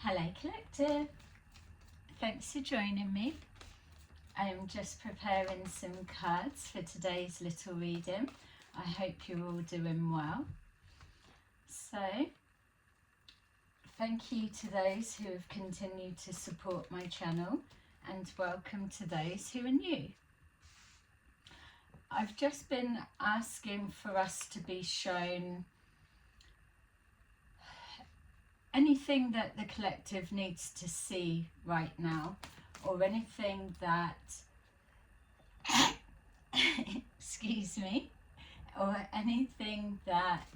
Hello Collective, thanks for joining me. I'm just preparing some cards for today's little reading. I hope you're all doing well. So, thank you to those who have continued to support my channel and welcome to those who are new. I've just been asking for us to be shown anything that the collective needs to see right now, or anything that excuse me, or anything that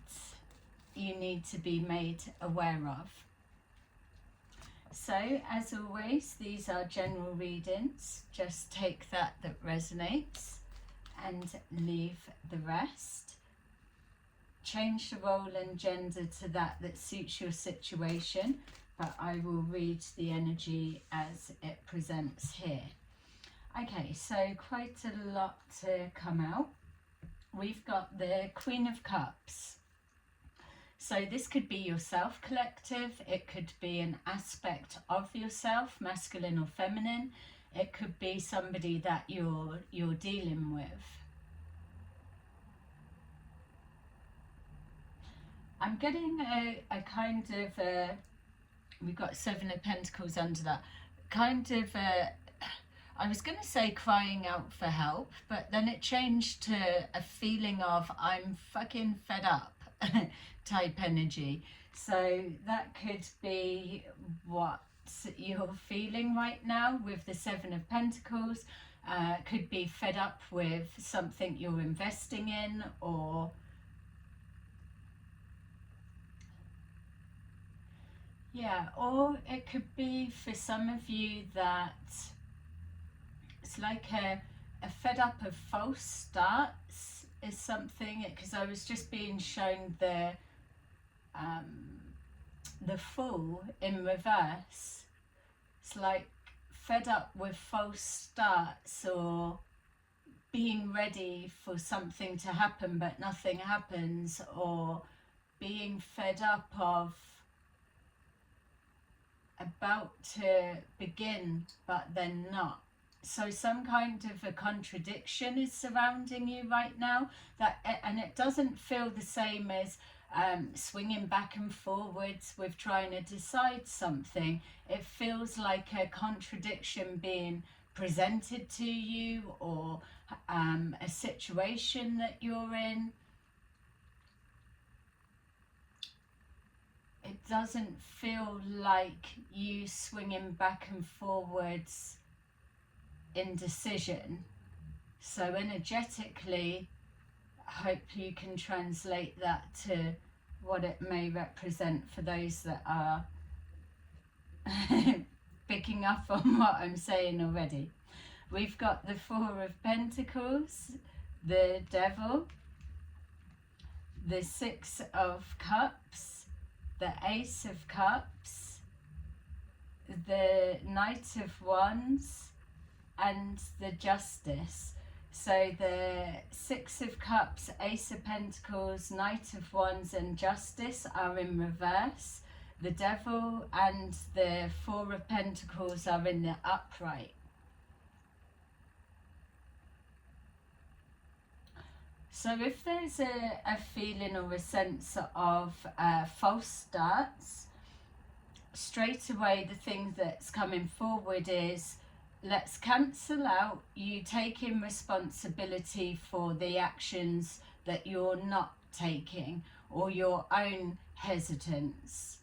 you need to be made aware of. So as always, these are general readings. Just take that resonates and leave the rest. Change the role and gender to that suits your situation, but I will read the energy as it presents here. Okay, so quite a lot to come out. We've got the Queen of Cups. So this could be yourself, collective. It could be an aspect of yourself, masculine or feminine. It could be somebody that you're dealing with. I'm getting a kind of, we've got Seven of Pentacles under that, kind of, I was going to say crying out for help, but then it changed to a feeling of I'm fucking fed up type energy. So that could be what you're feeling right now with the Seven of Pentacles. Could be fed up with something you're investing in, or yeah, or it could be for some of you that it's like a fed up of false starts is something, because I was just being shown the Fool in reverse. It's like fed up with false starts, or being ready for something to happen but nothing happens, or being fed up of about to begin but then not. So some kind of a contradiction is surrounding you right now, and it doesn't feel the same as swinging back and forwards with trying to decide something. It feels like a contradiction being presented to you, or a situation that you're in. It doesn't feel like you swinging back and forwards in decision. So energetically, I hope you can translate that to what it may represent for those that are picking up on what I'm saying already. We've got the Four of Pentacles, the Devil, the Six of Cups, the Ace of Cups, the Knight of Wands, and the Justice. So the Six of Cups, Ace of Pentacles, Knight of Wands and Justice are in reverse. The Devil and the Four of Pentacles are in the upright. So if there's a feeling or a sense of false starts, straight away the thing that's coming forward is, let's cancel out you taking responsibility for the actions that you're not taking, or your own hesitance.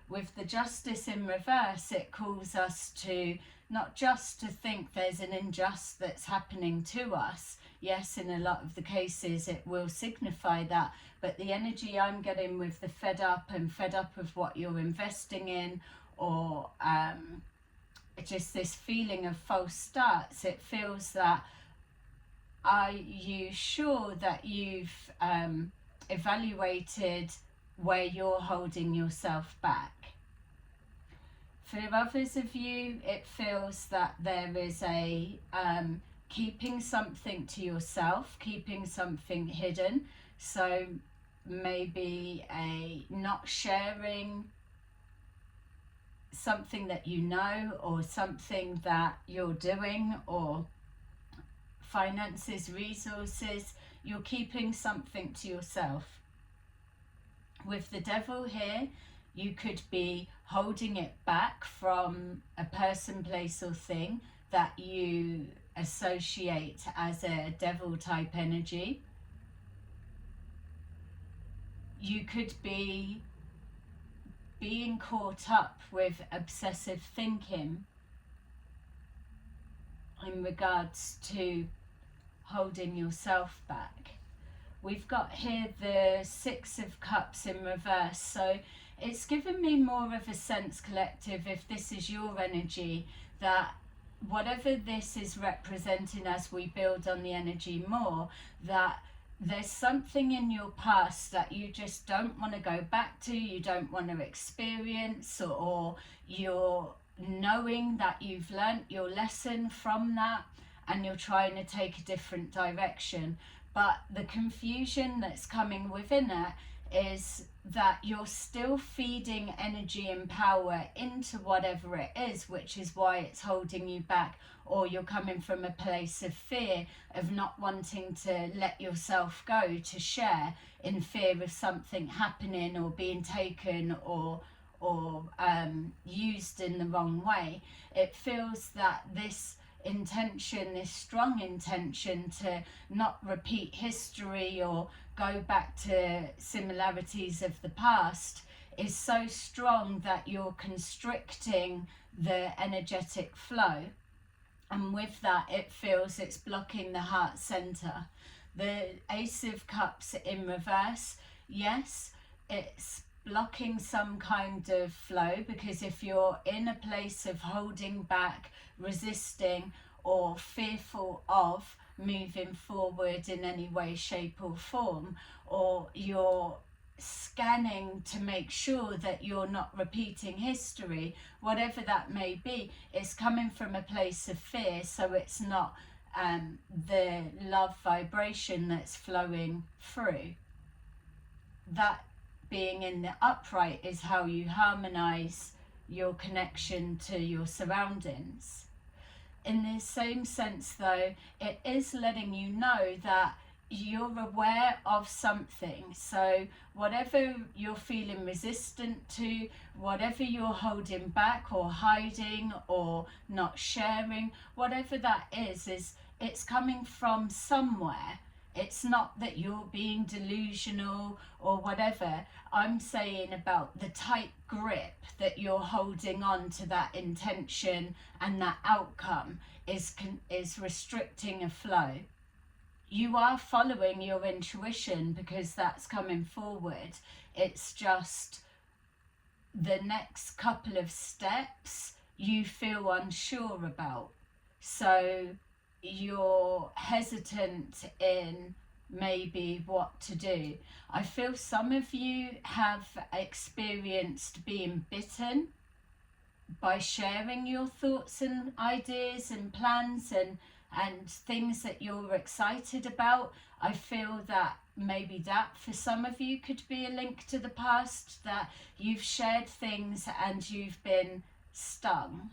With the Justice in reverse, it calls us to not just to think there's an injustice that's happening to us. Yes, in a lot of the cases it will signify that, but the energy I'm getting with the fed up of what you're investing in, or just this feeling of false starts, it feels that, are you sure that you've evaluated where you're holding yourself back? For others of you, it feels that there is a keeping something to yourself, keeping something hidden. So maybe a not sharing something that you know, or something that you're doing, or finances, resources. You're keeping something to yourself. With the devil here, you could be holding it back from a person, place, or thing that you associate as a devil type energy. You could be being caught up with obsessive thinking in regards to holding yourself back. We've got here the Six of Cups in reverse, so it's given me more of a sense, collective, if this is your energy, that whatever this is representing as we build on the energy more, that there's something in your past that you just don't want to go back to, you don't want to experience, or you're knowing that you've learnt your lesson from that and you're trying to take a different direction. But the confusion that's coming within it is that you're still feeding energy and power into whatever it is, which is why it's holding you back, or you're coming from a place of fear, of not wanting to let yourself go to share, in fear of something happening or being taken or used in the wrong way. It feels that this intention, this strong intention to not repeat history or go back to similarities of the past, is so strong that you're constricting the energetic flow, and with that it feels it's blocking the heart center. The Ace of Cups in reverse, yes, it's blocking some kind of flow, because if you're in a place of holding back, resisting, or fearful of moving forward in any way, shape or form, or you're scanning to make sure that you're not repeating history, whatever that may be, it's coming from a place of fear, so it's not the love vibration that's flowing through. That being in the upright is how you harmonize your connection to your surroundings. In the same sense though, it is letting you know that you're aware of something. So whatever you're feeling resistant to, whatever you're holding back or hiding or not sharing, whatever that is it's coming from somewhere. It's not that you're being delusional or whatever. I'm saying about the tight grip that you're holding on to that intention, and that outcome is restricting a flow. You are following your intuition because that's coming forward. It's just the next couple of steps you feel unsure about. So you're hesitant in maybe what to do. I feel some of you have experienced being bitten by sharing your thoughts and ideas and plans and things that you're excited about. I feel that maybe that for some of you could be a link to the past, that you've shared things and you've been stung.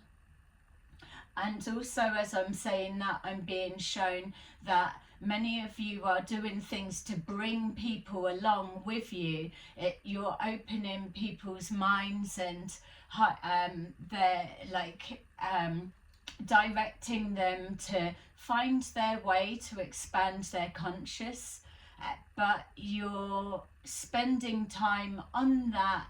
And also, as I'm saying that, I'm being shown that many of you are doing things to bring people along with you. You're opening people's minds, and they're like directing them to find their way to expand their conscious, but you're spending time on that,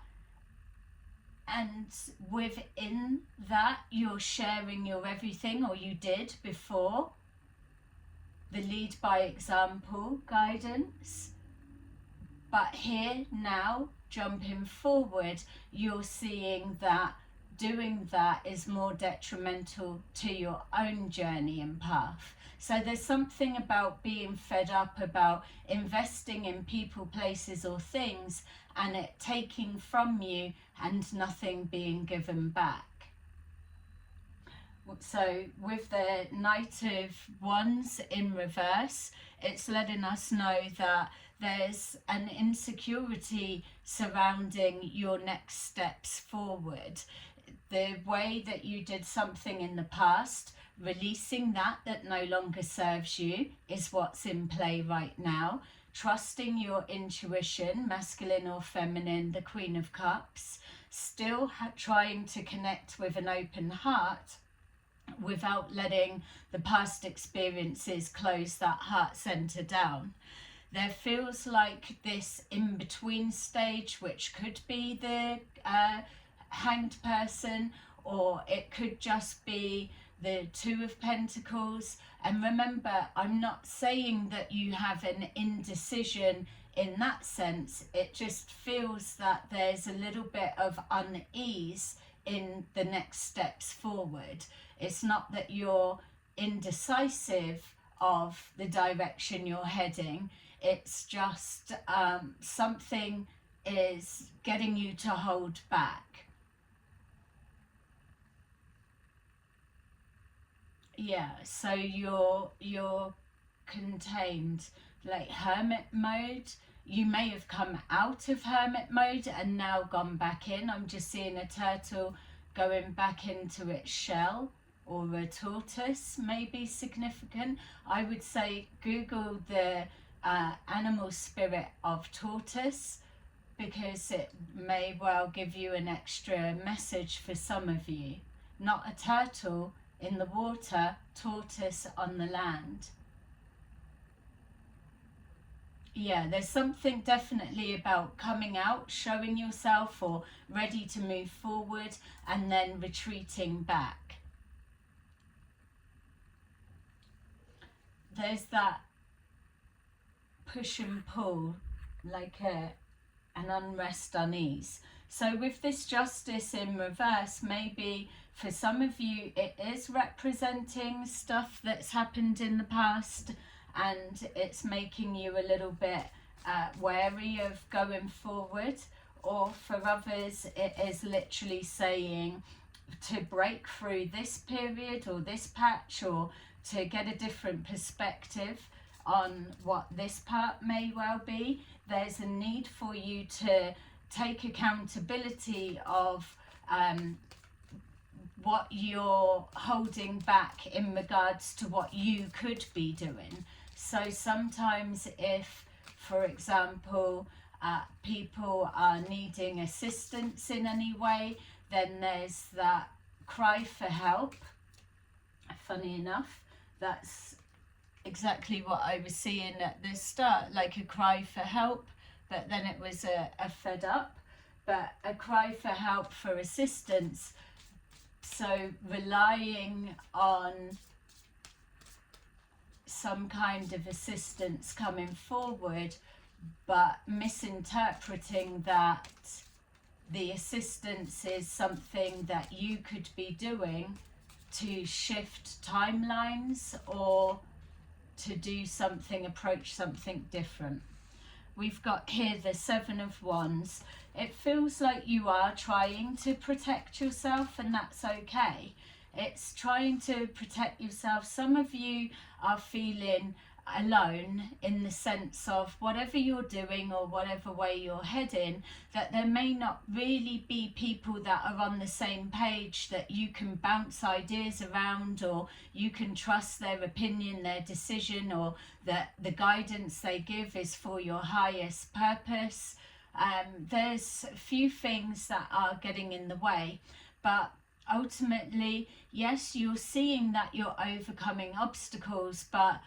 and within that you're sharing your everything, or you did before. The lead by example guidance. But here now, jumping forward, you're seeing that doing that is more detrimental to your own journey and path. So there's something about being fed up about investing in people, places or things, and it taking from you and nothing being given back. So with the Knight of Wands in reverse, it's letting us know that there's an insecurity surrounding your next steps forward. The way that you did something in the past, releasing that no longer serves you, is what's in play right now. Trusting your intuition, masculine or feminine, the Queen of Cups, still trying to connect with an open heart without letting the past experiences close that heart center down. There feels like this in-between stage, which could be the hanged person, or it could just be the Two of Pentacles. And remember, I'm not saying that you have an indecision in that sense. It just feels that there's a little bit of unease in the next steps forward. It's not that you're indecisive of the direction you're heading. It's just something is getting you to hold back. Yeah, so you're contained, like hermit mode. You may have come out of hermit mode and now gone back in. I'm just seeing a turtle going back into its shell, or a tortoise may be significant. I would say Google the animal spirit of tortoise, because it may well give you an extra message for some of you. Not a turtle in the water, tortoise on the land. Yeah, there's something definitely about coming out, showing yourself, or ready to move forward and then retreating back. There's that push and pull, like an unrest, unease. So with this Justice in reverse, maybe for some of you it is representing stuff that's happened in the past, and it's making you a little bit wary of going forward. Or for others, it is literally saying to break through this period or this patch, or to get a different perspective on what this part may well be. There's a need for you to take accountability of what you're holding back in regards to what you could be doing. So sometimes if, for example, people are needing assistance in any way, then there's that cry for help. Funny enough, that's exactly what I was seeing at the start, like a cry for help, but then it was a fed up, but a cry for help, for assistance. So relying on some kind of assistance coming forward, but misinterpreting that the assistance is something that you could be doing to shift timelines, or to do something, approach something different. We've got here the Seven of Wands. It feels like you are trying to protect yourself, and that's okay. It's trying to protect yourself. Some of you are feeling alone, in the sense of whatever you're doing or whatever way you're heading, that there may not really be people that are on the same page, that you can bounce ideas around, or you can trust their opinion, their decision, or that the guidance they give is for your highest purpose. There's a few things that are getting in the way, but ultimately, yes, you're seeing that you're overcoming obstacles, but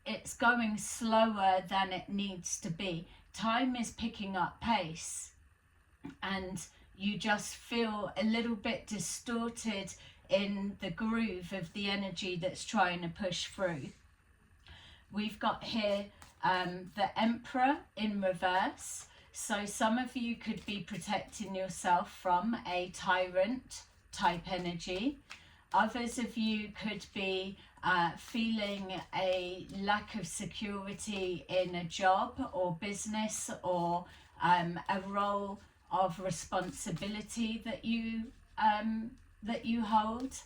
it's going slower than it needs to be. Time is picking up pace, and you just feel a little bit distorted in the groove of the energy that's trying to push through. We've got here the Emperor in reverse. So some of you could be protecting yourself from a tyrant type energy. Others of you could be feeling a lack of security in a job or business, or a role of responsibility that you hold.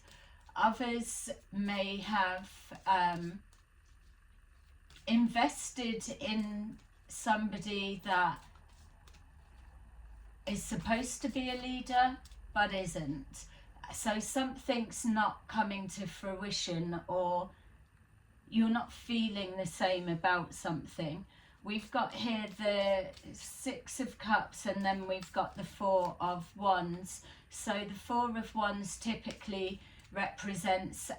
Others may have invested in somebody that is supposed to be a leader but isn't. So something's not coming to fruition, or you're not feeling the same about something. We've got here the Six of Cups, and then we've got the Four of Wands. So the Four of Wands typically represents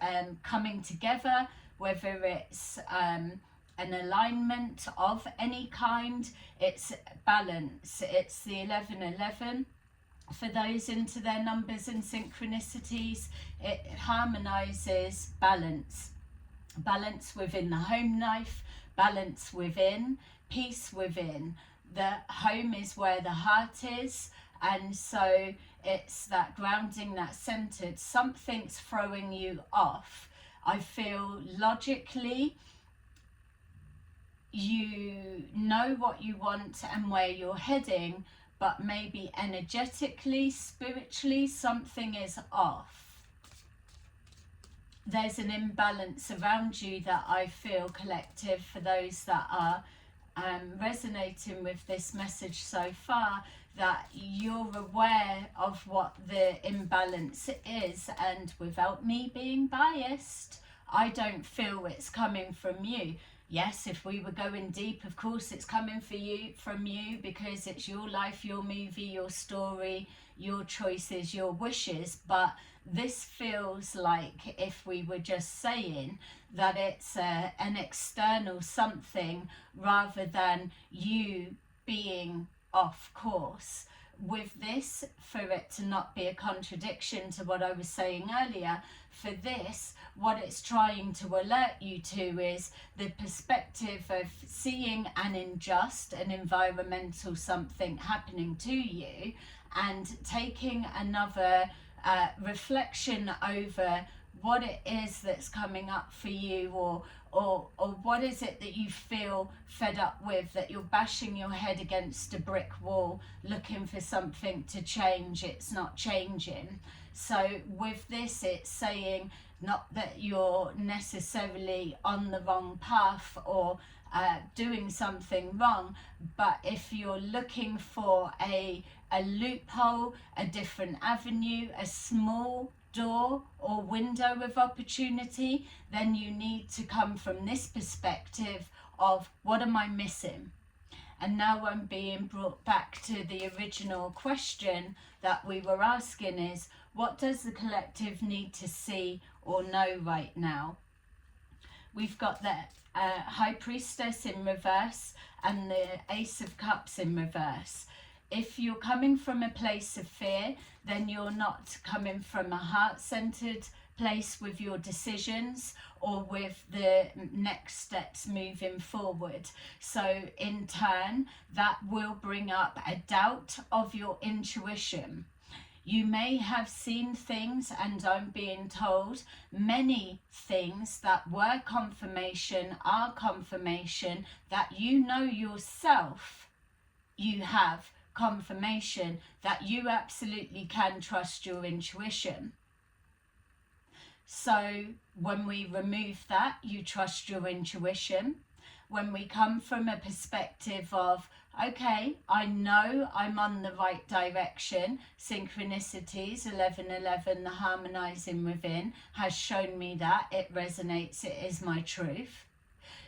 coming together, whether it's an alignment of any kind. It's balance. It's the 1111. For those into their numbers and synchronicities, it harmonizes balance. Balance within the home life, balance within, peace within. The home is where the heart is, and so it's that grounding, that centered. Something's throwing you off. I feel logically you know what you want and where you're heading, but maybe energetically, spiritually, something is off. There's an imbalance around you that I feel, collective, for those that are resonating with this message so far, that you're aware of what the imbalance is, and without me being biased, I don't feel it's coming from you. Yes, if we were going deep, of course it's coming from you, because it's your life, your movie, your story, your choices, your wishes. But this feels like if we were just saying that it's an external something, rather than you being off course. With this, for it to not be a contradiction to what I was saying earlier, for this, what it's trying to alert you to is the perspective of seeing an unjust, an environmental something happening to you, and taking another reflection over what it is that's coming up for you, or what is it that you feel fed up with, that you're bashing your head against a brick wall looking for something to change. It's not changing. So with this, it's saying not that you're necessarily on the wrong path or doing something wrong, but if you're looking for a loophole, a different avenue, a small door or window of opportunity, then you need to come from this perspective of, what am I missing? And now I'm being brought back to the original question that we were asking, is what does the collective need to see or know right now? We've got the High Priestess in reverse and the Ace of Cups in reverse. If you're coming from a place of fear, then you're not coming from a heart-centered place with your decisions or with the next steps moving forward. So in turn, that will bring up a doubt of your intuition. You may have seen things, and I'm being told many things that were confirmation, are confirmation, that you know yourself, you have confirmation that you absolutely can trust your intuition. So when we remove that, you trust your intuition. When we come from a perspective of, okay, I know I'm on the right direction, synchronicities, 1111, the harmonizing within, has shown me that, it resonates, it is my truth.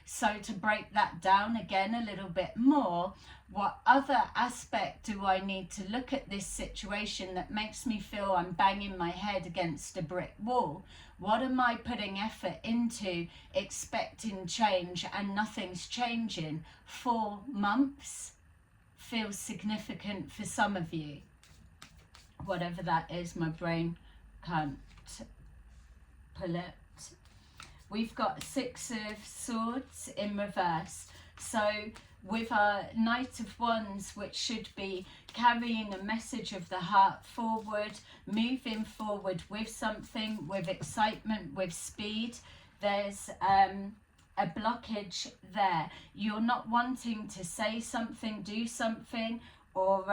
So to break that down again a little bit more, what other aspect do I need to look at this situation that makes me feel I'm banging my head against a brick wall? What am I putting effort into, expecting change, and nothing's changing? 4 months feels significant for some of you. Whatever that is, my brain can't pull it. We've got Six of Swords in reverse. So with our Knight of Wands, which should be carrying a message of the heart forward, moving forward with something, with excitement, with speed, there's a blockage there. You're not wanting to say something, do something, or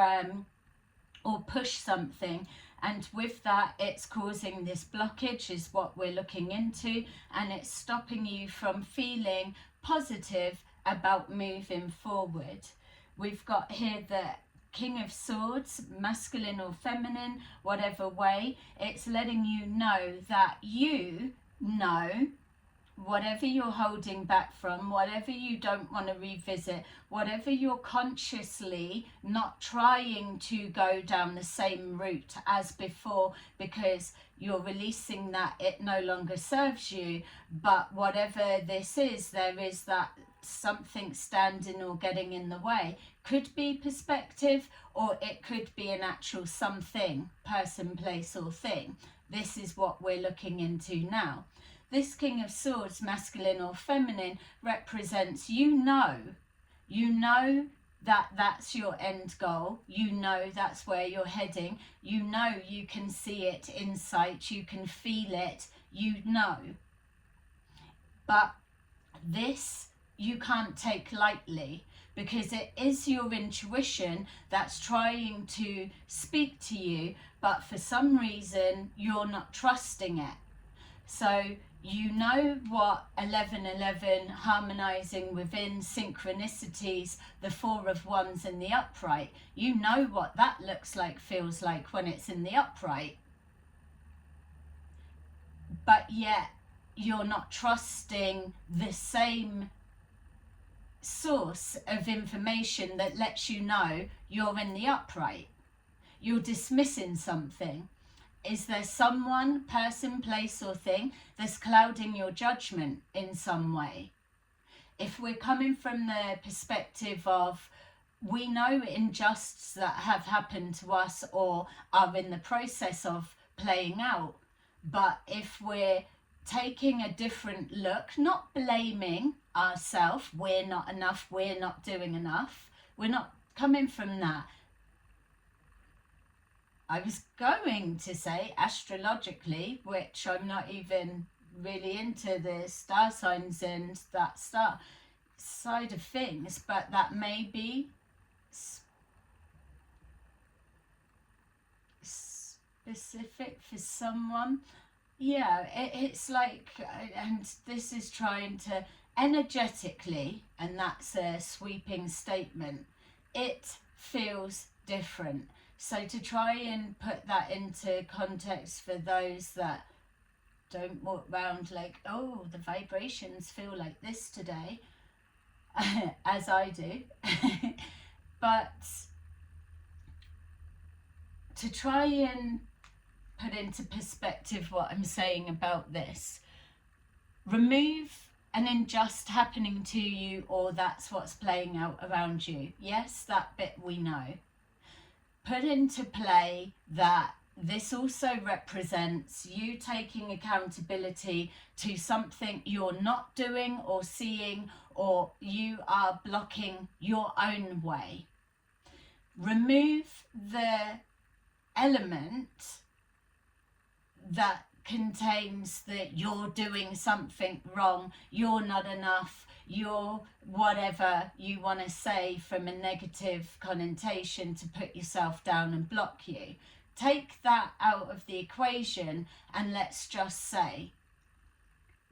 push something. And with that, it's causing this blockage, is what we're looking into, and it's stopping you from feeling positive about moving forward. We've got here the King of Swords, masculine or feminine, whatever way. It's letting you know that you know whatever you're holding back from, whatever you don't want to revisit, whatever you're consciously not trying to go down the same route as before because you're releasing that it no longer serves you. But whatever this is, there is that something standing or getting in the way. Could be perspective, or it could be an actual something, person, place or thing. This is what we're looking into now. This King of Swords, masculine or feminine, represents you know that that's your end goal. You know that's where you're heading. You know you can see it in sight. You can feel it. You know. But this you can't take lightly, because it is your intuition that's trying to speak to you, but for some reason you're not trusting it. So you know what 1111, harmonizing within, synchronicities, the Four of Wands in the upright, you know what that looks like, feels like when it's in the upright. But yet you're not trusting the same source of information that lets you know you're in the upright. You're dismissing something. Is there someone, person, place or thing that's clouding your judgment in some way? If we're coming from the perspective of we know injustices that have happened to us or are in the process of playing out, but if we're taking a different look, not blaming ourselves, we're not enough, we're not doing enough, we're not coming from that. I was going to say astrologically, which I'm not even really into the star signs and that star side of things, but that may be specific for someone. Yeah, it's like, and this is trying to energetically, and that's a sweeping statement, it feels different. So to try and put that into context for those that don't walk around like, oh, the vibrations feel like this today, as I do, but to try and put into perspective what I'm saying about this, remove an unjust happening to you, or that's what's playing out around you. Yes, that bit we know. Put into play that this also represents you taking accountability to something you're not doing or seeing, or you are blocking your own way. Remove the element that contains that you're doing something wrong, you're not enough, you're whatever you want to say from a negative connotation to put yourself down and block you. Take that out of the equation, and let's just say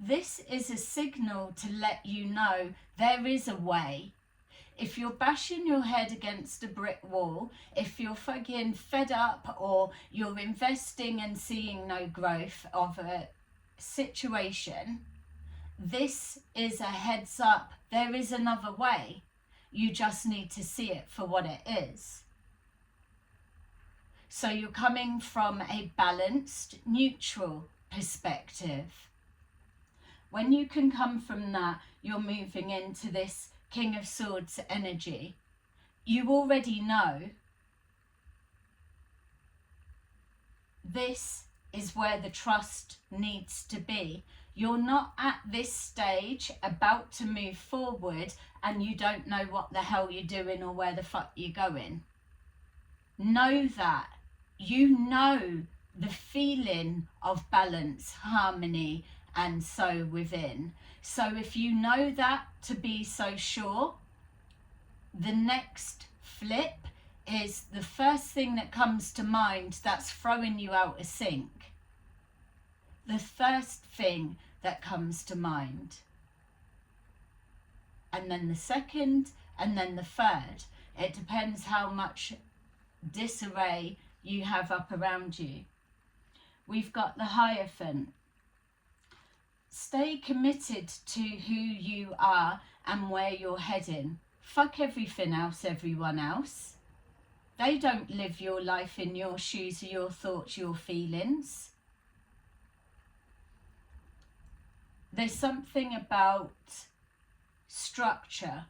this is a signal to let you know there is a way. If you're bashing your head against a brick wall, if you're fucking fed up, or you're investing and seeing no growth of a situation, this is a heads up. There is another way. You just need to see it for what it is. So you're coming from a balanced, neutral perspective. When you can come from that, you're moving into this King of Swords energy. You already know this is where the trust needs to be. You're not at this stage about to move forward and you don't know what the hell you're doing or where the fuck you're going. Know that. You know the feeling of balance, harmony, and so within. So if you know that to be so sure, the next flip is the first thing that comes to mind that's throwing you out of sync. The first thing that comes to mind. and then the second, and then the third. It depends how much disarray you have up around you. We've got the Hierophant. Stay committed to who you are and where you're heading. Fuck everything else, everyone else. They don't live your life in your shoes or your thoughts, your feelings. There's something about structure.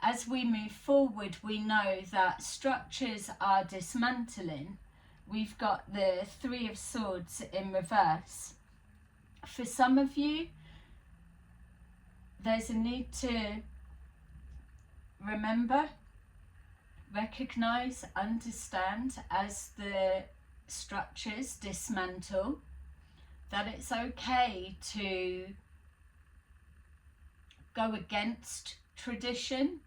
As we move forward, we know that structures are dismantling. We've got the Three of Swords in reverse. For some of you, there's a need to remember, recognize, understand as the structures dismantle, that it's okay to go against tradition,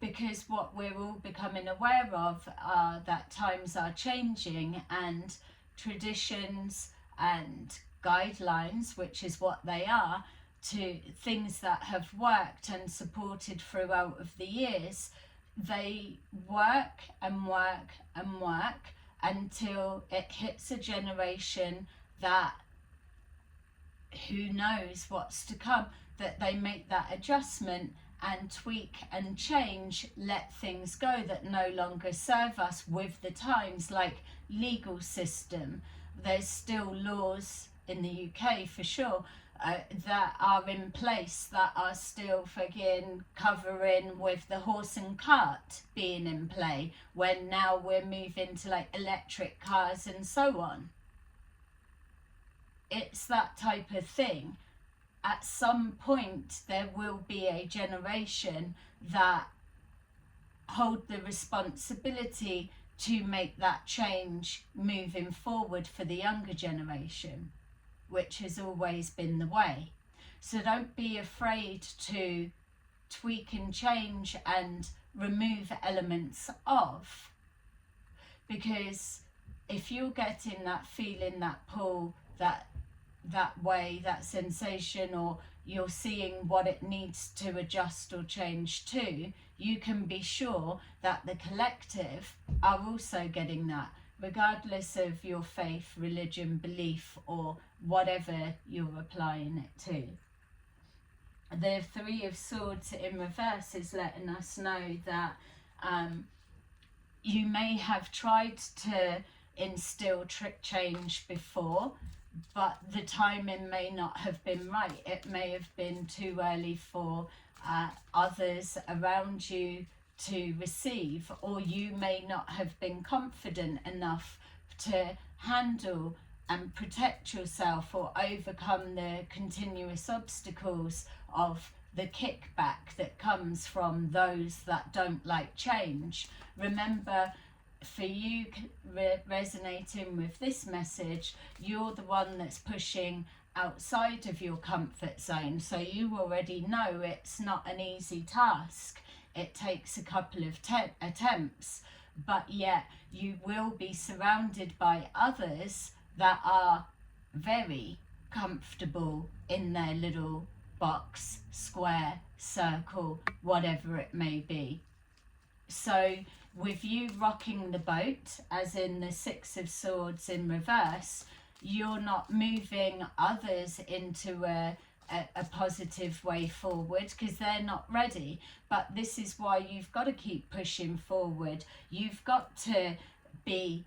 because what we're all becoming aware of are that times are changing, and traditions and guidelines, which is what they are, to things that have worked and supported throughout of the years, they work and work and work until it hits a generation that who knows what's to come, that they make that adjustment and tweak and change, let things go that no longer serve us with the times, like legal system. There's still laws in the UK for sure that are in place that are still friggin' covering with the horse and cart being in play, when now we're moving to like electric cars and so on. It's that type of thing. At some point there will be a generation that hold the responsibility to make that change moving forward for the younger generation, which has always been the way. So don't be afraid to tweak and change and remove elements of, because if you're getting that feeling, that pull, that way, that sensation, or you're seeing what it needs to adjust or change to, you can be sure that the collective are also getting that, regardless of your faith, religion, belief, or whatever you're applying it to. The Three of Swords in reverse is letting us know that you may have tried to instill change before, but the timing may not have been right. It may have been too early for others around you to receive, or you may not have been confident enough to handle and protect yourself or overcome the continuous obstacles of the kickback that comes from those that don't like change. Remember, for you resonating with this message, you're the one that's pushing outside of your comfort zone, so you already know it's not an easy task. It takes a couple of attempts, but yet you will be surrounded by others that are very comfortable in their little box, square, circle, whatever it may be. So with you rocking the boat, as in the Six of Swords in reverse, you're not moving others into a positive way forward, because they're not ready. But this is why you've got to keep pushing forward. You've got to be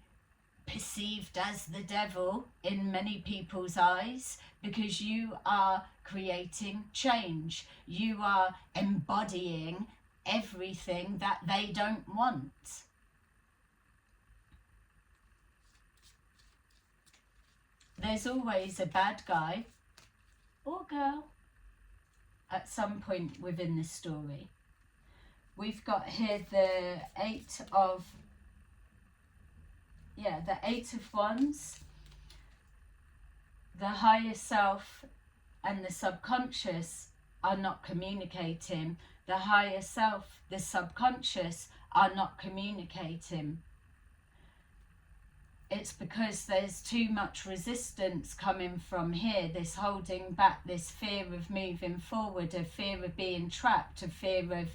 perceived as the devil in many people's eyes, because you are creating change. You are embodying everything that they don't want. There's always a bad guy or girl at some point within the story. We've got here the Eight of Wands. The higher self and the subconscious are not communicating. The higher self, the subconscious, are not communicating. it's because there's too much resistance coming from here, this holding back, this fear of moving forward, a fear of being trapped, a fear of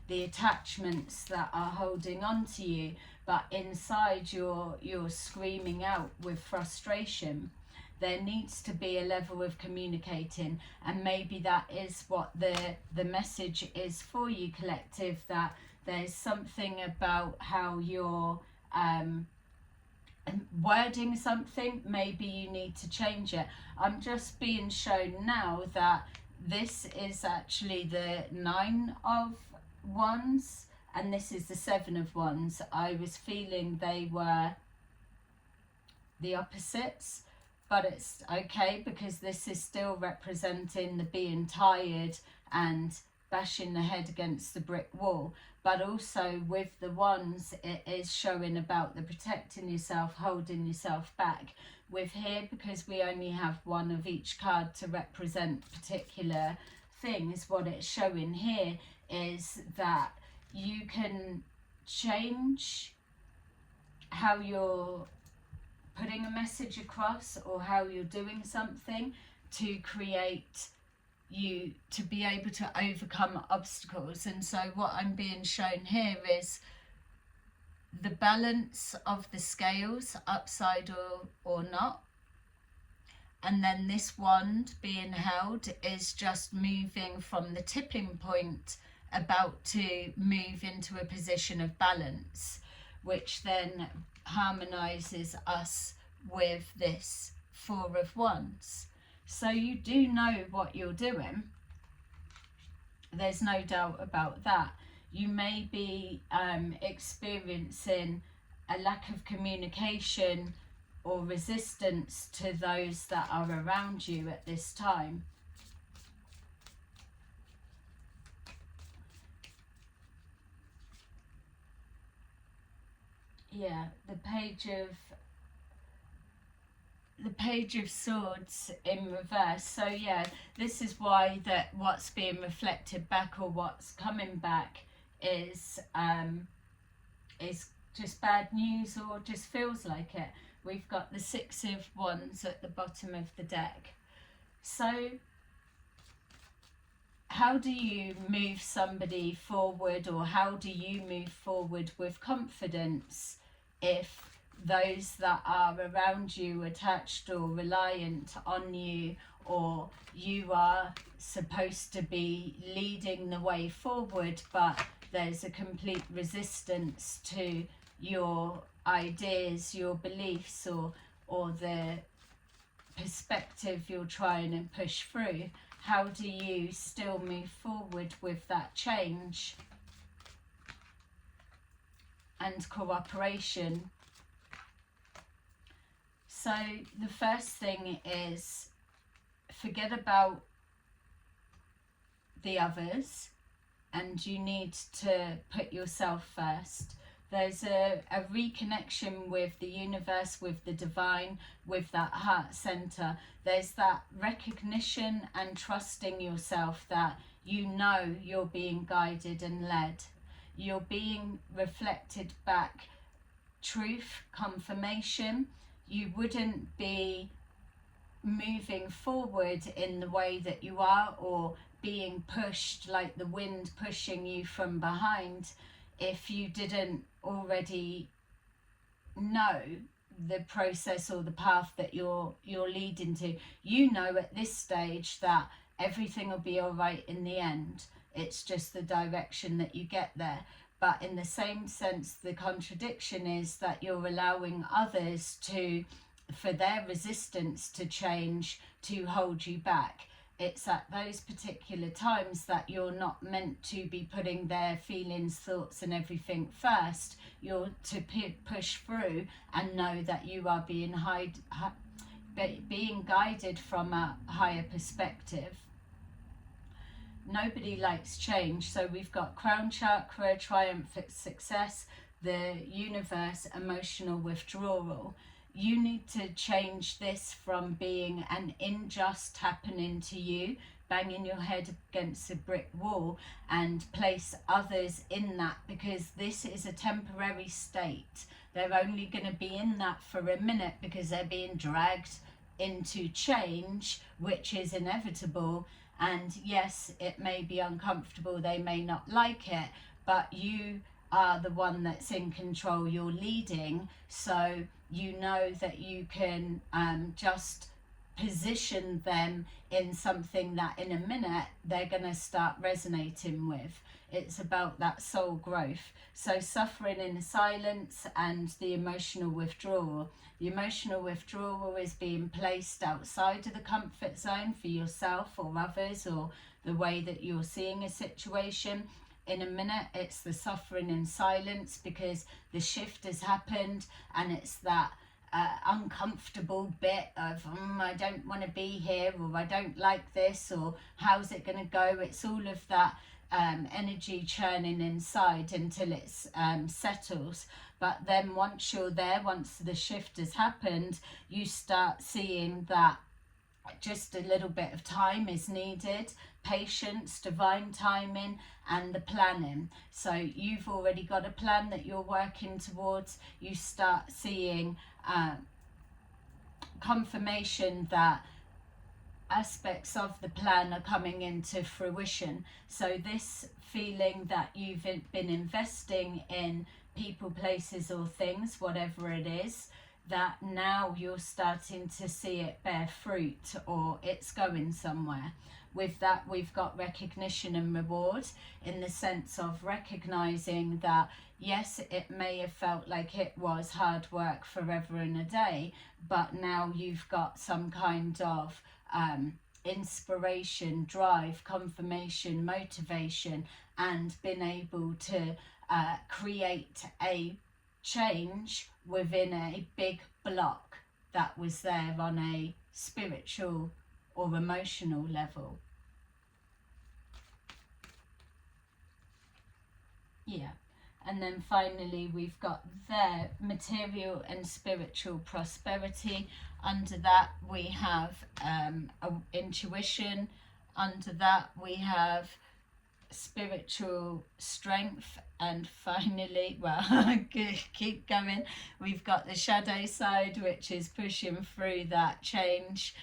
the attachments that are holding on to you, but inside you're screaming out with frustration. There needs to be a level of communicating, and maybe that is what the message is for you, collective, that there's something about how you're wording something. Maybe you need to change it. I'm just being shown now that this is actually the 9 of Wands and this is the 7 of Wands. I was feeling they were the opposites, but it's okay because this is still representing the being tired and bashing the head against the brick wall. But also with the Wands, it is showing about the protecting yourself, holding yourself back. With here, because we only have one of each card to represent particular things, what it's showing here is that you can change how you're putting a message across or how you're doing something to create you to be able to overcome obstacles. And so what I'm being shown here is the balance of the scales, upside or not. And then this wand being held is just moving from the tipping point about to move into a position of balance, which then harmonizes us with this 4 of Wands. So you do know what you're doing. There's no doubt about that. You may be experiencing a lack of communication or resistance to those that are around you at this time. Yeah, the Page of Swords in reverse. So yeah, this is why that what's being reflected back or what's coming back is just bad news or just feels like it. We've got the 6 of Wands at the bottom of the deck. So how do you move somebody forward, or how do you move forward with confidence if those that are around you, attached or reliant on you, or you are supposed to be leading the way forward, but there's a complete resistance to your ideas, your beliefs, or the perspective you're trying to push through? How do you still move forward with that change and cooperation? So the first thing is forget about the others and you need to put yourself first. There's a reconnection with the universe, with the divine, with that heart center. There's that recognition and trusting yourself that you know you're being guided and led. You're being reflected back truth, confirmation. You wouldn't be moving forward in the way that you are, or being pushed like the wind pushing you from behind, if you didn't already know the process or the path that you're leading to. You know at this stage that everything will be all right in the end. It's just the direction that you get there. But in the same sense, the contradiction is that you're allowing others for their resistance to change, to hold you back. It's at those particular times that you're not meant to be putting their feelings, thoughts and everything first. You're to push through and know that you are being guided from a higher perspective. Nobody likes change. So we've got crown chakra, triumphant success, the universe, emotional withdrawal. You need to change this from being an injustice happening to you, banging your head against a brick wall, and place others in that, because this is a temporary state. they're only going to be in that for a minute because they're being dragged into change, which is inevitable. And yes, it may be uncomfortable, they may not like it, but you are the one that's in control, you're leading, so you know that you can just position them in something that in a minute they're going to start resonating with. It's about that soul growth. So suffering in silence and the emotional withdrawal. The emotional withdrawal is being placed outside of the comfort zone for yourself or others, or the way that you're seeing a situation. In a minute, it's the suffering in silence because the shift has happened, and it's that uncomfortable bit of I don't want to be here, or I don't like this, or how's it going to go. It's all of that energy churning inside until it settles. But then once you're there, once the shift has happened, you start seeing that just a little bit of time is needed, patience, divine timing, and the planning. So you've already got a plan that you're working towards. You start seeing confirmation that aspects of the plan are coming into fruition. So this feeling that you've been investing in people, places, or things, whatever it is, that now you're starting to see it bear fruit, or it's going somewhere. With that, we've got recognition and reward, in the sense of recognizing that yes, it may have felt like it was hard work forever and a day, but now you've got some kind of inspiration, drive, confirmation, motivation, and been able to create a change within a big block that was there on a spiritual or emotional level. Yeah. And then finally we've got there material and spiritual prosperity. Under that we have intuition. Under that we have spiritual strength. And finally, well, keep going, we've got the shadow side, which is pushing through that change.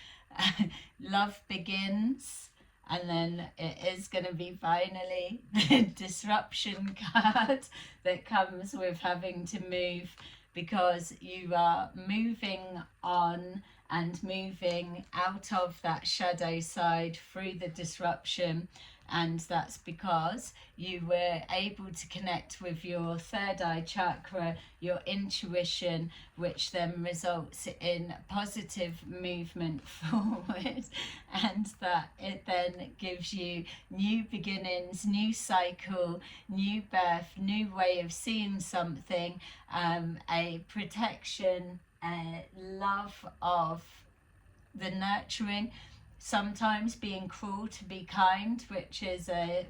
Love begins. And then it is going to be finally the disruption card that comes with having to move, because you are moving on and moving out of that shadow side through the disruption. And that's because you were able to connect with your third eye chakra, your intuition, which then results in positive movement forward, and that it then gives you new beginnings, new cycle, new birth, new way of seeing something, a protection, a love of the nurturing, sometimes being cruel to be kind, which is a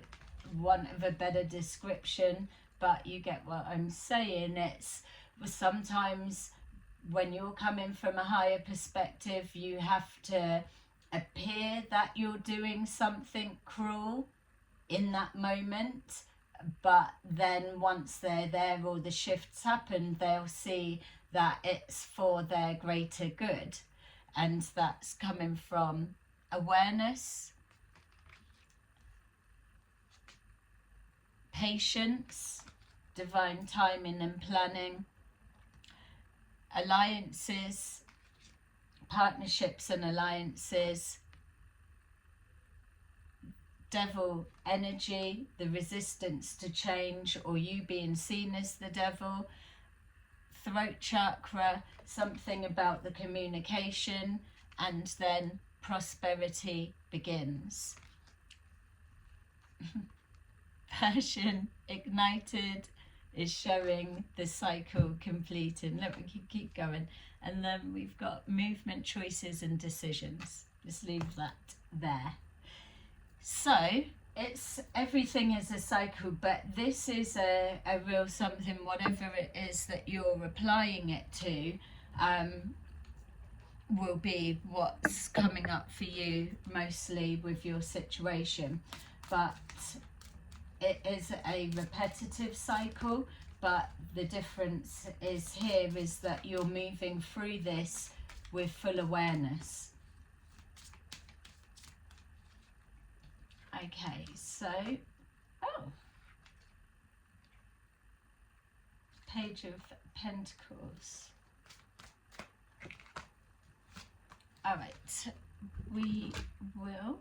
want of a better description, but you get what I'm saying. It's sometimes when you're coming from a higher perspective, you have to appear that you're doing something cruel in that moment, but then once they're there or the shifts happen, they'll see that it's for their greater good. And that's coming from awareness, patience, divine timing and planning, alliances, partnerships and alliances, devil energy, the resistance to change, or you being seen as the devil, throat chakra, something about the communication, and then prosperity begins. Passion ignited is showing the cycle completing. Let me keep going. And then we've got movement, choices and decisions. Just leave that there. So it's everything is a cycle, but this is a real something, whatever it is that you're applying it to, will be what's coming up for you mostly with your situation. But it is a repetitive cycle, but the difference is here is that you're moving through this with full awareness. Okay, so, oh, Page of Pentacles. All right, we will.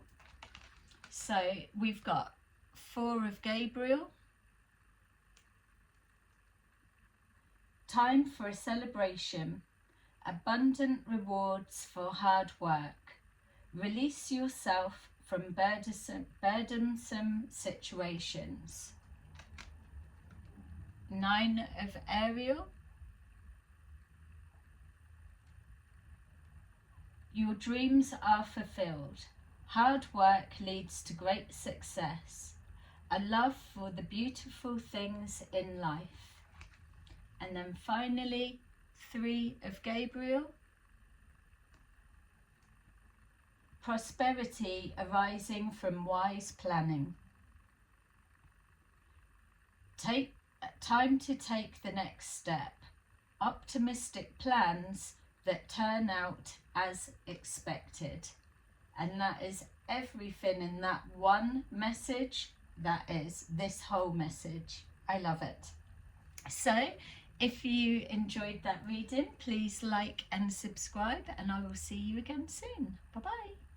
So we've got 4 of Gabriel. Time for a celebration. Abundant rewards for hard work. Release yourself from burdensome situations. 9 of Ariel. Your dreams are fulfilled. Hard work leads to great success. A love for the beautiful things in life. And then finally, 3 of Gabriel. Prosperity arising from wise planning. Time to take the next step. Optimistic plans that turn out as expected. And that is everything in that one message. That is this whole message. I love it. So if you enjoyed that reading, please like and subscribe, and I will see you again soon. Bye bye.